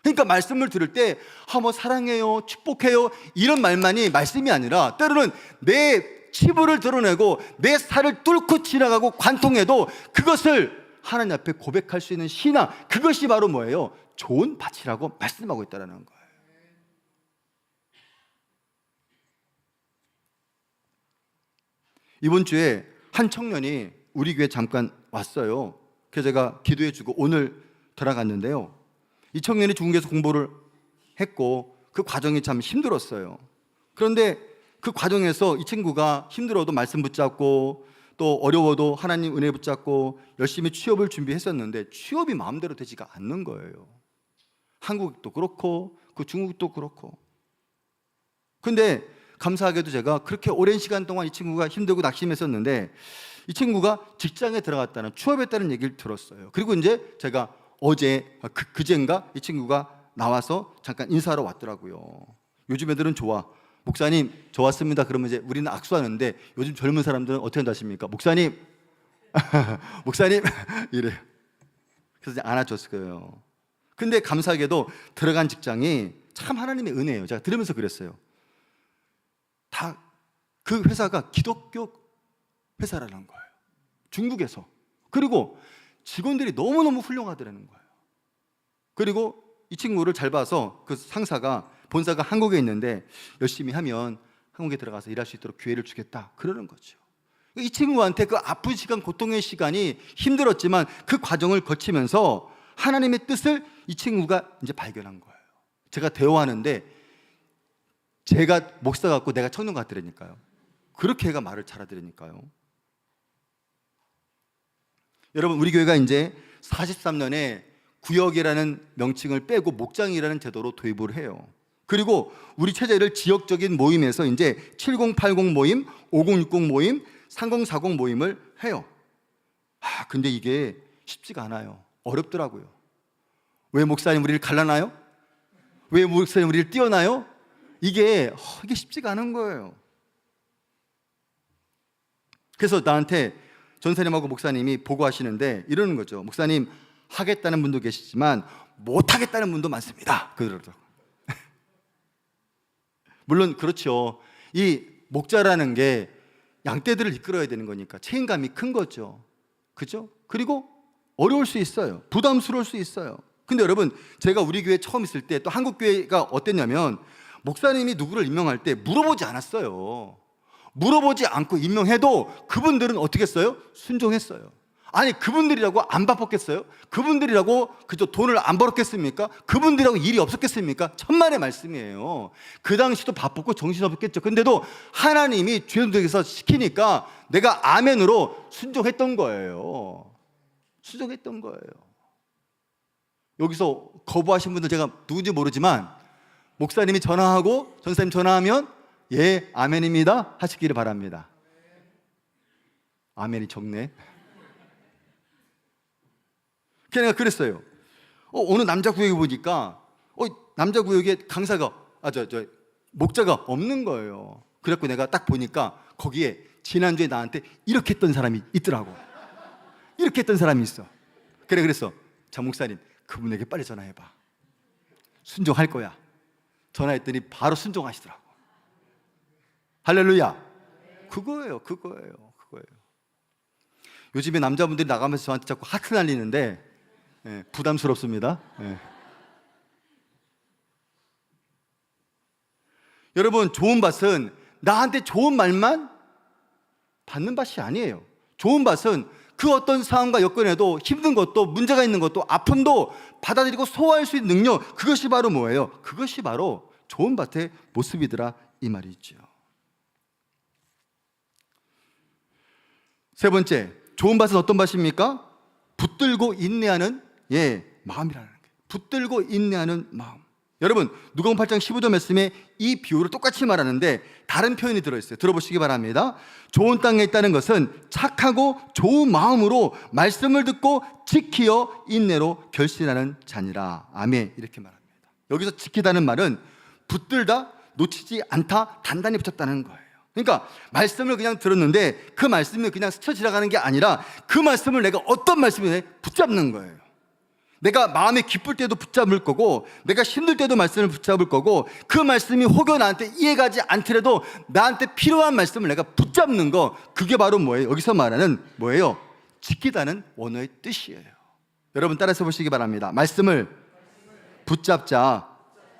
Speaker 1: 그러니까 말씀을 들을 때 뭐 사랑해요, 축복해요 이런 말만이 말씀이 아니라 때로는 내 치부를 드러내고 내 살을 뚫고 지나가고 관통해도 그것을 하나님 앞에 고백할 수 있는 신앙, 그것이 바로 뭐예요? 좋은 밭이라고 말씀하고 있다는 거예요. 이번 주에 한 청년이 우리 교회 잠깐 왔어요. 그래서 제가 기도해주고 오늘 돌아갔는데요, 이 청년이 중국에서 공부를 했고 그 과정이 참 힘들었어요. 그런데 그 과정에서 이 친구가 힘들어도 말씀 붙잡고 또 어려워도 하나님 은혜 붙잡고 열심히 취업을 준비했었는데 취업이 마음대로 되지가 않는 거예요. 한국도 그렇고 그 중국도 그렇고. 근데 감사하게도 제가 그렇게 오랜 시간 동안 이 친구가 힘들고 낙심했었는데 이 친구가 직장에 들어갔다는, 취업했다는 얘기를 들었어요. 그리고 이제 제가 어제 그제인가 이 친구가 나와서 잠깐 인사하러 왔더라고요. 요즘 애들은 좋아. 목사님 저 왔습니다 그러면 이제 우리는 악수하는데 요즘 젊은 사람들은 어떻게 한다십니까? 목사님 목사님 이래요. 그래서 이제 안아줬을 거예요. 근데 감사하게도 들어간 직장이 참 하나님의 은혜예요. 제가 들으면서 그랬어요. 다 그 회사가 기독교 회사라는 거예요, 중국에서. 그리고 직원들이 너무너무 훌륭하더라는 거예요. 그리고 이 친구를 잘 봐서 그 상사가, 본사가 한국에 있는데 열심히 하면 한국에 들어가서 일할 수 있도록 기회를 주겠다 그러는 거죠. 이 친구한테 그 아픈 시간, 고통의 시간이 힘들었지만 그 과정을 거치면서 하나님의 뜻을 이 친구가 이제 발견한 거예요. 제가 대화하는데 제가 목사 같고 내가 청년 같더라니까요. 그렇게 애가 말을 잘하더라니까요. 여러분 우리 교회가 이제 43년에 구역이라는 명칭을 빼고 목장이라는 제도로 도입을 해요. 그리고 우리 체제를 지역적인 모임에서 이제 7080 모임, 5060 모임, 3040 모임을 해요. 근데 이게 쉽지가 않아요. 어렵더라고요. 왜 목사님 우리를 갈라나요? 왜 목사님 우리를 띄워나요? 이게 쉽지가 않은 거예요. 그래서 나한테 전사님하고 목사님이 보고하시는데 이러는 거죠. 목사님 하겠다는 분도 계시지만 못하겠다는 분도 많습니다 그러더라고요. 물론 그렇죠. 이 목자라는 게 양떼들을 이끌어야 되는 거니까 책임감이 큰 거죠. 그죠? 그리고 어려울 수 있어요. 부담스러울 수 있어요. 근데 여러분 제가 우리 교회 처음 있을 때 또 한국 교회가 어땠냐면 목사님이 누구를 임명할 때 물어보지 않았어요. 물어보지 않고 임명해도 그분들은 어떻게 했어요? 순종했어요. 아니 그분들이라고 안 바빴겠어요? 그분들이라고 그저 돈을 안 벌었겠습니까? 그분들이라고 일이 없었겠습니까? 천만의 말씀이에요. 그 당시도 바쁘고 정신없겠죠. 근데도 하나님이 주님들에게서 시키니까 내가 아멘으로 순종했던 거예요. 순종했던 거예요. 여기서 거부하신 분들 제가 누군지 모르지만 목사님이 전화하고 전사님 전화하면 예 아멘입니다 하시기를 바랍니다. 아멘이 적네. 걔네가 그랬어요. 어느 남자 구역에 보니까 남자 구역에 강사가 목자가 없는 거예요. 그래갖고 내가 딱 보니까 거기에 지난주에 나한테 이렇게 했던 사람이 있더라고. 이렇게 했던 사람이 있어. 그래서 자 목사님 그분에게 빨리 전화해봐. 순종할 거야. 전화했더니 바로 순종하시더라고. 할렐루야. 그거예요. 요즘에 남자분들이 나가면서 저한테 자꾸 하트 날리는데 부담스럽습니다. 여러분, 좋은 밭은 나한테 좋은 말만 받는 밭이 아니에요. 좋은 밭은 그 어떤 상황과 여건에도 힘든 것도 문제가 있는 것도 아픔도 받아들이고 소화할 수 있는 능력, 그것이 바로 뭐예요? 그것이 바로 좋은 밭의 모습이더라 이 말이죠. 세 번째, 좋은 밭은 어떤 밭입니까? 붙들고 인내하는 마음이라는 거예요. 붙들고 인내하는 마음. 여러분, 누가복음 8장 15절 말씀에 이 비유를 똑같이 말하는데 다른 표현이 들어있어요. 들어보시기 바랍니다. 좋은 땅에 있다는 것은 착하고 좋은 마음으로 말씀을 듣고 지키어 인내로 결신하는 자니라. 아멘. 이렇게 말합니다. 여기서 지키다는 말은 붙들다, 놓치지 않다, 단단히 붙었다는 거예요. 그러니까 말씀을 그냥 들었는데 그 말씀이 그냥 스쳐 지나가는 게 아니라 그 말씀을 내가 어떤 말씀이냐 붙잡는 거예요. 내가 마음이 기쁠 때도 붙잡을 거고 내가 힘들 때도 말씀을 붙잡을 거고 그 말씀이 혹여 나한테 이해가지 않더라도 나한테 필요한 말씀을 내가 붙잡는 거, 그게 바로 뭐예요? 여기서 말하는 뭐예요? 지키다는 원어의 뜻이에요. 여러분 따라서 보시기 바랍니다. 말씀을 붙잡자.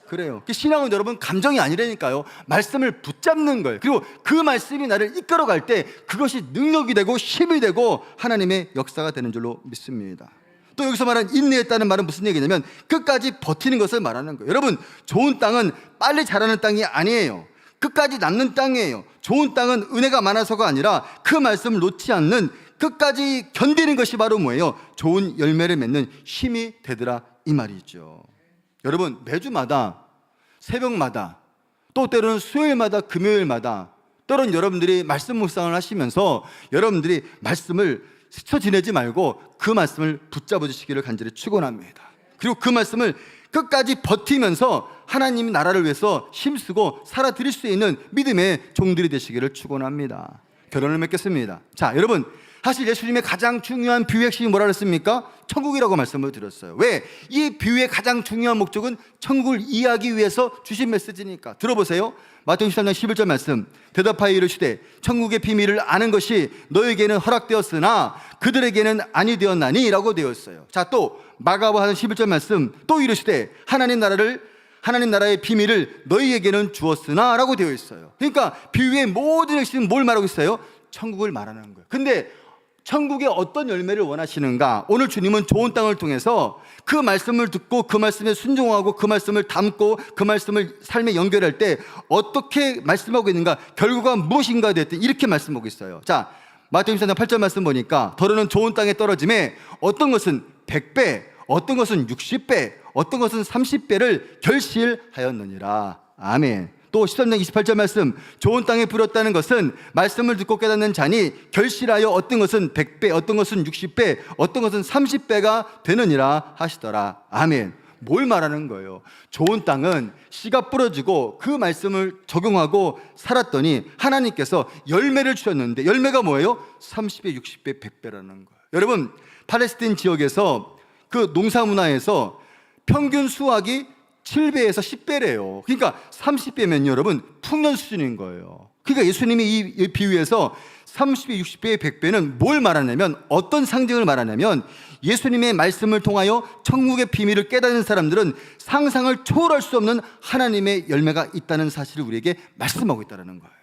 Speaker 1: 그래요. 신앙은 여러분 감정이 아니라니까요. 말씀을 붙잡는 거예요. 그리고 그 말씀이 나를 이끌어갈 때 그것이 능력이 되고 힘이 되고 하나님의 역사가 되는 줄로 믿습니다. 또 여기서 말하는 인내했다는 말은 무슨 얘기냐면 끝까지 버티는 것을 말하는 거예요. 여러분, 좋은 땅은 빨리 자라는 땅이 아니에요. 끝까지 남는 땅이에요. 좋은 땅은 은혜가 많아서가 아니라 그 말씀을 놓지 않는, 끝까지 견디는 것이 바로 뭐예요? 좋은 열매를 맺는 힘이 되더라 이 말이죠. 여러분, 매주마다 새벽마다 또 때로는 수요일마다 금요일마다 때로는 여러분들이 말씀 묵상을 하시면서 여러분들이 말씀을 스쳐 지내지 말고 그 말씀을 붙잡아 주시기를 간절히 축원합니다. 그리고 그 말씀을 끝까지 버티면서 하나님 나라를 위해서 힘쓰고 살아드릴 수 있는 믿음의 종들이 되시기를 축원합니다. 결론을 맺겠습니다. 자, 여러분, 사실 예수님의 가장 중요한 비유의 핵심이 뭐라 그랬습니까? 천국이라고 말씀을 드렸어요. 왜? 이 비유의 가장 중요한 목적은 천국을 이해하기 위해서 주신 메시지니까. 들어보세요. 마태복음 13장 11절 말씀. 대답하여 이르시되 천국의 비밀을 아는 것이 너에게는 허락되었으나 그들에게는 아니 되었나니 라고 되어 있어요. 자, 또 마가복음 11절 말씀 또 이르시되 하나님 나라의 비밀을 너희에게는 주었으나 라고 되어 있어요. 그러니까 비유의 모든 핵심은 뭘 말하고 있어요? 천국을 말하는 거예요. 근데 천국의 어떤 열매를 원하시는가? 오늘 주님은 좋은 땅을 통해서 그 말씀을 듣고 그 말씀에 순종하고 그 말씀을 담고 그 말씀을 삶에 연결할 때 어떻게 말씀하고 있는가? 결과가 무엇인가 됐든 이렇게 말씀하고 있어요. 자, 마태복음 4장 8절 말씀 보니까 더러는 좋은 땅에 떨어짐에 어떤 것은 100배, 어떤 것은 60배, 어떤 것은 30배를 결실하였느니라. 아멘. 또 13장 28절 말씀, 좋은 땅에 뿌렸다는 것은 말씀을 듣고 깨닫는 자니 결실하여 어떤 것은 100배, 어떤 것은 60배, 어떤 것은 30배가 되느니라 하시더라. 아멘. 뭘 말하는 거예요? 좋은 땅은 씨가 뿌려지고 그 말씀을 적용하고 살았더니 하나님께서 열매를 주셨는데 열매가 뭐예요? 30배, 60배, 100배라는 거예요. 여러분, 팔레스틴 지역에서 그 농사 문화에서 평균 수확이 7배에서 10배래요. 그러니까 30배면 여러분 풍년 수준인 거예요. 그러니까 예수님이 이 비유에서 30배, 60배, 100배는 뭘 말하냐면, 어떤 상징을 말하냐면 예수님의 말씀을 통하여 천국의 비밀을 깨닫는 사람들은 상상을 초월할 수 없는 하나님의 열매가 있다는 사실을 우리에게 말씀하고 있다는 거예요.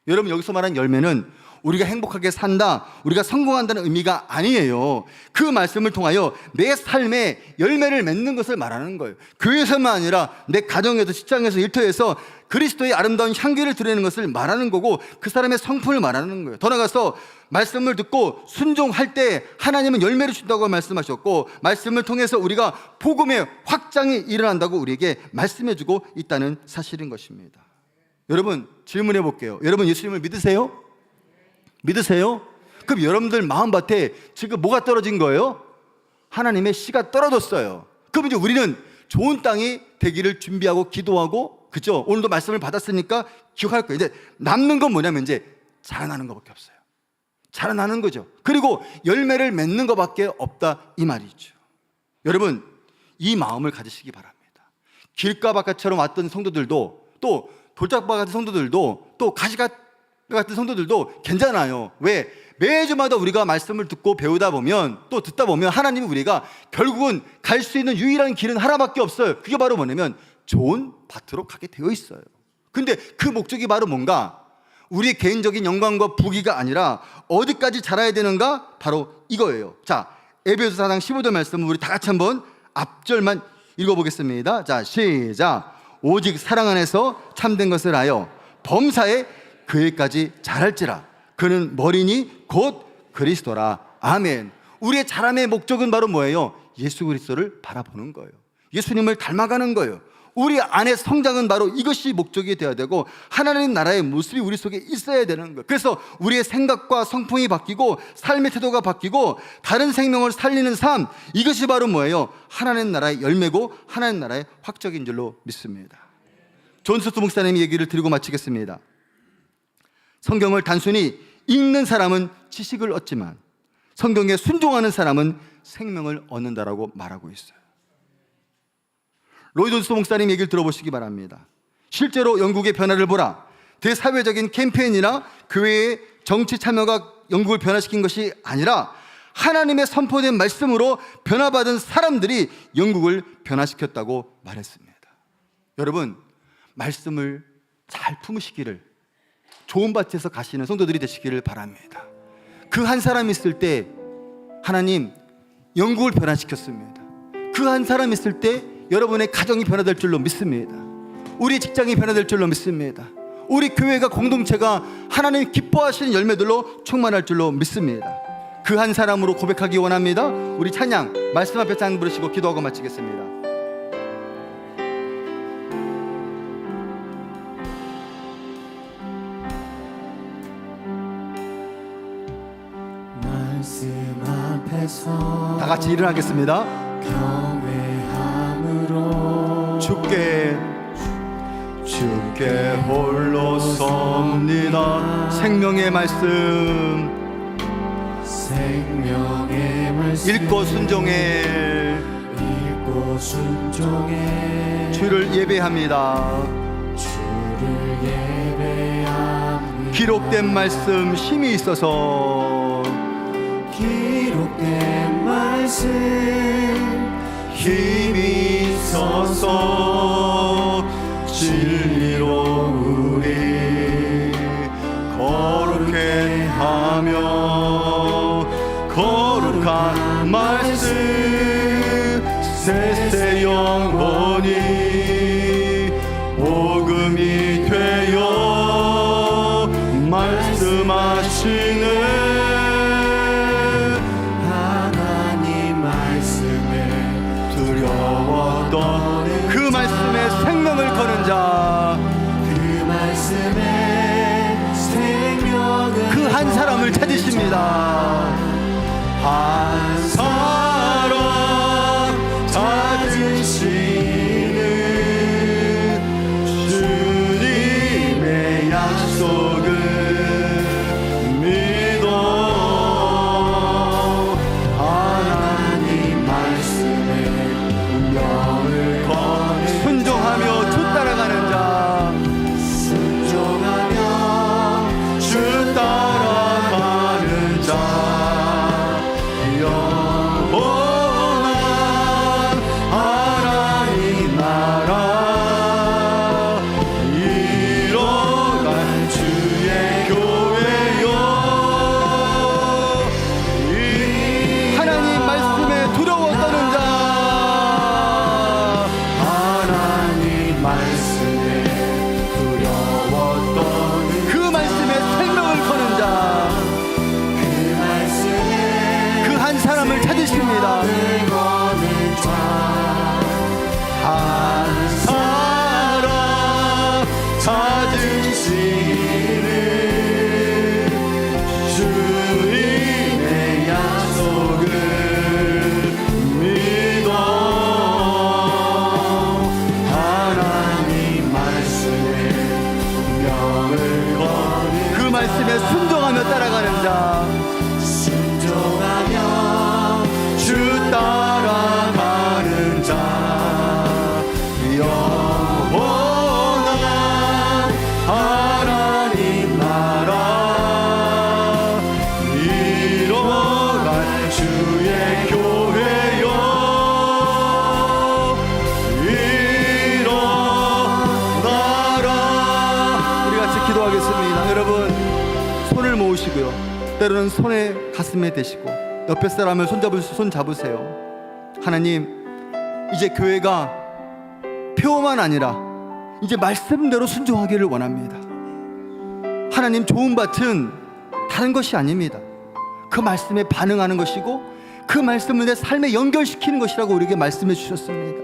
Speaker 1: 여러분, 여기서 말하는 열매는 우리가 행복하게 산다, 우리가 성공한다는 의미가 아니에요. 그 말씀을 통하여 내 삶에 열매를 맺는 것을 말하는 거예요. 교회에서만 아니라 내 가정에서, 직장에서, 일터에서 그리스도의 아름다운 향기를 드리는 것을 말하는 거고 그 사람의 성품을 말하는 거예요. 더 나아가서 말씀을 듣고 순종할 때 하나님은 열매를 준다고 말씀하셨고, 말씀을 통해서 우리가 복음의 확장이 일어난다고 우리에게 말씀해주고 있다는 사실인 것입니다. 여러분, 질문해 볼게요. 여러분, 예수님을 믿으세요? 믿으세요? 그럼 여러분들 마음밭에 지금 뭐가 떨어진 거예요? 하나님의 씨가 떨어졌어요. 그럼 이제 우리는 좋은 땅이 되기를 준비하고 기도하고, 그죠? 오늘도 말씀을 받았으니까 기억할 거예요. 이제 남는 건 뭐냐면 이제 자라나는 것밖에 없어요. 자라나는 거죠. 그리고 열매를 맺는 것밖에 없다 이 말이죠. 여러분, 이 마음을 가지시기 바랍니다. 길가바가처럼 왔던 성도들도, 또 돌짝바 같은 성도들도, 또 가시밭 같은 성도들도 괜찮아요. 왜? 매주마다 우리가 말씀을 듣고 배우다 보면, 또 듣다 보면 하나님이 우리가 결국은 갈 수 있는 유일한 길은 하나밖에 없어요. 그게 바로 뭐냐면 좋은 밭으로 가게 되어 있어요. 근데 그 목적이 바로 뭔가? 우리 개인적인 영광과 부귀가 아니라 어디까지 자라야 되는가? 바로 이거예요. 자, 에베소 4장 15절 말씀 우리 다 같이 한번 앞절만 읽어보겠습니다. 자, 시작. 오직 사랑 안에서 참된 것을 하여 범사에 그 일까지 자랄지라. 그는 머리니 곧 그리스도라. 아멘. 우리의 자람의 목적은 바로 뭐예요? 예수 그리스도를 바라보는 거예요. 예수님을 닮아가는 거예요. 우리 안의 성장은 바로 이것이 목적이 되어야 되고, 하나님 나라의 모습이 우리 속에 있어야 되는 거예요. 그래서 우리의 생각과 성품이 바뀌고 삶의 태도가 바뀌고 다른 생명을 살리는 삶, 이것이 바로 뭐예요? 하나님 나라의 열매고 하나님 나라의 확적인 줄로 믿습니다. 존 스투 목사님이 얘기를 드리고 마치겠습니다. 성경을 단순히 읽는 사람은 지식을 얻지만 성경에 순종하는 사람은 생명을 얻는다라고 말하고 있어요. 로이드 존스 목사님 얘기를 들어보시기 바랍니다. 실제로 영국의 변화를 보라. 대사회적인 캠페인이나 교회의 정치 참여가 영국을 변화시킨 것이 아니라 하나님의 선포된 말씀으로 변화받은 사람들이 영국을 변화시켰다고 말했습니다. 여러분, 말씀을 잘 품으시기를, 좋은 밭에서 가시는 성도들이 되시기를 바랍니다. 그 한 사람 있을 때 하나님 영국을 변화시켰습니다. 그 한 사람 있을 때 여러분의 가정이 변화될 줄로 믿습니다. 우리 직장이 변화될 줄로 믿습니다. 우리 교회가, 공동체가 하나님 기뻐하시는 열매들로 충만할 줄로 믿습니다. 그 한 사람으로 고백하기 원합니다. 우리 찬양 말씀 앞에 찬양 부르시고 기도하고 마치겠습니다.
Speaker 2: 말씀 앞에서
Speaker 1: 다 같이 일어나겠습니다.
Speaker 2: 경외함으로
Speaker 1: 주께 홀로 섭니다. 생명의 말씀 읽고 순종해 주를 예배합니다. 기록된 말씀 힘이 있어서
Speaker 2: 기록된 말씀
Speaker 1: 힘이 있어서 진리로 우리 거룩해 하며 거룩한 말씀 세세 영원히 복음이 되어 말씀하시는
Speaker 2: 하나님 말씀에
Speaker 1: 두려웠던 그 말씀에 생명을 거는 자,
Speaker 2: 그 말씀에 생명을
Speaker 1: 그 한 사람을 찾으십니다. 한 사람 찾으시는 주님의 약속을 믿어 하나님 말씀에 운명을 거는 순종하며 주 따라가는 자,
Speaker 2: 순종하며
Speaker 1: 주 따라가는 자, 놓으시고요, 때로는 손에 가슴에 대시고 옆에 사람을 손 잡으세요. 하나님, 이제 교회가 표만 아니라 이제 말씀대로 순종하기를 원합니다. 하나님, 좋은 밭은 다른 것이 아닙니다. 그 말씀에 반응하는 것이고 그 말씀을 내 삶에 연결시키는 것이라고 우리에게 말씀해 주셨습니다.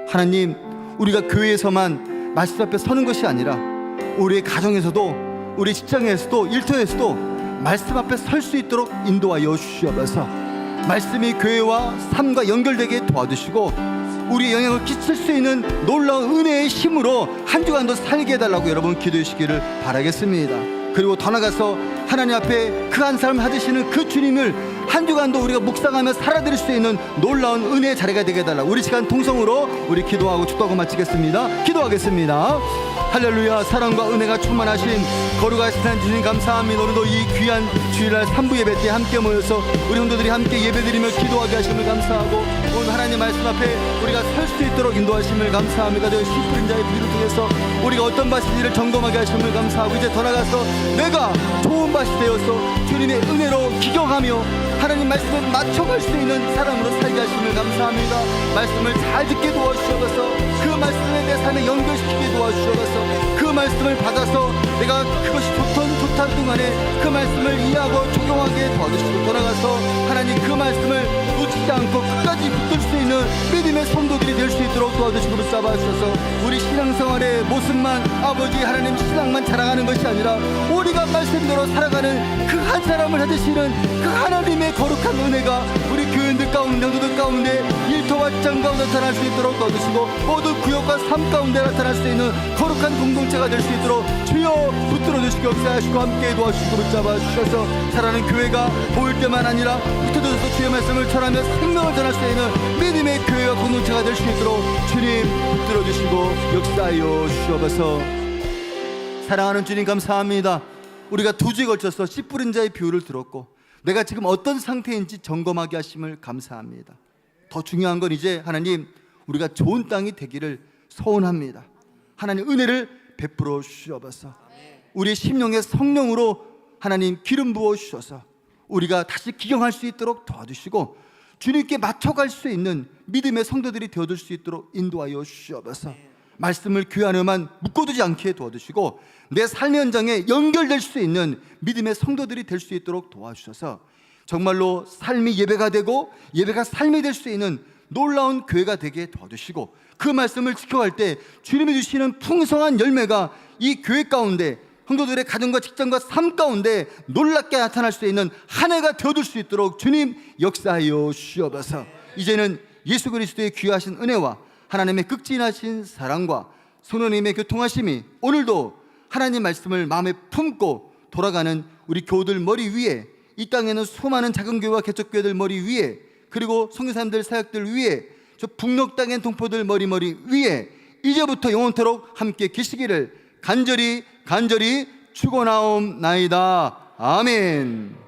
Speaker 1: 하나님, 우리가 교회에서만 말씀 앞에 서는 것이 아니라 우리의 가정에서도, 우리 직장에서도, 일터에서도 말씀 앞에 설 수 있도록 인도하여 주시옵소서. 말씀이 교회와 삶과 연결되게 도와주시고 우리의 영향을 끼칠 수 있는 놀라운 은혜의 힘으로 한 주간도 살게 해달라고 여러분 기도해 주시기를 바라겠습니다. 그리고 더 나아가서 하나님 앞에 그 한 사람 하시는 그 주님을 한 주간도 우리가 묵상하며 살아드릴 수 있는 놀라운 은혜의 자리가 되게 해달라고 우리 시간 통성으로 우리 기도하고 축도하고 마치겠습니다. 기도하겠습니다. 할렐루야. 사랑과 은혜가 충만하신 거룩하신 하나님 주님 감사합니다. 오늘도 이 귀한 주일날 3부 예배 때 함께 모여서 우리 성도들이 함께 예배드리며 기도하게 하심을 감사하고 오늘 하나님 말씀 앞에 우리가 설 수 있도록 인도하심을 감사합니다. 저 씨뿌린 자의 비를 통해서 우리가 어떤 밭인지를 점검하게 하심을 감사하고 이제 더 나가서 내가 좋은 밭이 되어서 주님의 은혜로 기경하며 하나님 말씀에 맞춰갈 수 있는 사람으로 살게 하심을 감사합니다. 말씀을 잘 듣게 도와주셔서 그 말씀에 내 삶에 연결시키게 도와주셔서 그 말씀을 받아서 내가 그것이 좋던 동안에 그 말씀을 이해하고 적용하게 도와주시고 돌아가서 하나님 그 말씀을 놓치지 않고 끝까지 붙들 수 있는 믿음의 성도들이 될 수 있도록 도와주시고 붙잡아 주셔서 우리 신앙생활의 모습만 아버지 하나님 신앙만 자랑하는 것이 아니라 우리가 말씀대로 살아가는 그 한 사람을 찾으시는 그 하나님의 거룩한 은혜가 우리 교인들 가운데 성도들 가운데 일터와 직장 가운데 나타날 수 있도록 도와주시고 모든 구역과 삶 가운데 나타날 수 있는 거룩한 공동체가 될 수 있도록 주여 붙들어 주시고 역사하시고 함께 도와주시고 붙잡아 주셔서 살아가는 교회가 보일 때만 아니라 흩어져서 주의 말씀을 전하며 생명을 전할 수 있는 믿음의 교회와 공동체가 될 수 있도록 주님 붙들어 주시고 역사하여 주시옵소서. 사랑하는 주님 감사합니다. 우리가 두 주에 걸쳐서 씨 뿌린 자의 비유를 들었고 내가 지금 어떤 상태인지 점검하게 하심을 감사합니다. 더 중요한 건 이제 하나님 우리가 좋은 땅이 되기를 소원합니다. 하나님 은혜를 베풀어 주시옵소서. 우리의 심령에 성령으로 하나님 기름 부어 주셔서 우리가 다시 기경할 수 있도록 도와주시고 주님께 맞춰갈 수 있는 믿음의 성도들이 되어줄 수 있도록 인도하여 주시옵소서. 말씀을 귀 안에만 묶어두지 않게 도와주시고 내 삶의 현장에 연결될 수 있는 믿음의 성도들이 될 수 있도록 도와주셔서 정말로 삶이 예배가 되고 예배가 삶이 될 수 있는 놀라운 교회가 되게 도와주시고 그 말씀을 지켜갈 때 주님이 주시는 풍성한 열매가 이 교회 가운데 성도들의 가정과 직장과 삶 가운데 놀랍게 나타날 수 있는 한 해가 되어줄 수 있도록 주님 역사하여 주시옵소서. 이제는 예수 그리스도의 귀하신 은혜와 하나님의 극진하신 사랑과 성령님의 교통하심이 오늘도 하나님 말씀을 마음에 품고 돌아가는 우리 교우들 머리 위에 이 땅에는 수많은 작은 교회와 개척교회들 머리 위에 그리고 선교사님들 사역들 위에 저 북녘 땅의 동포들 머리 위에 이제부터 영원토록 함께 계시기를 간절히 축원하옵나이다. 아멘.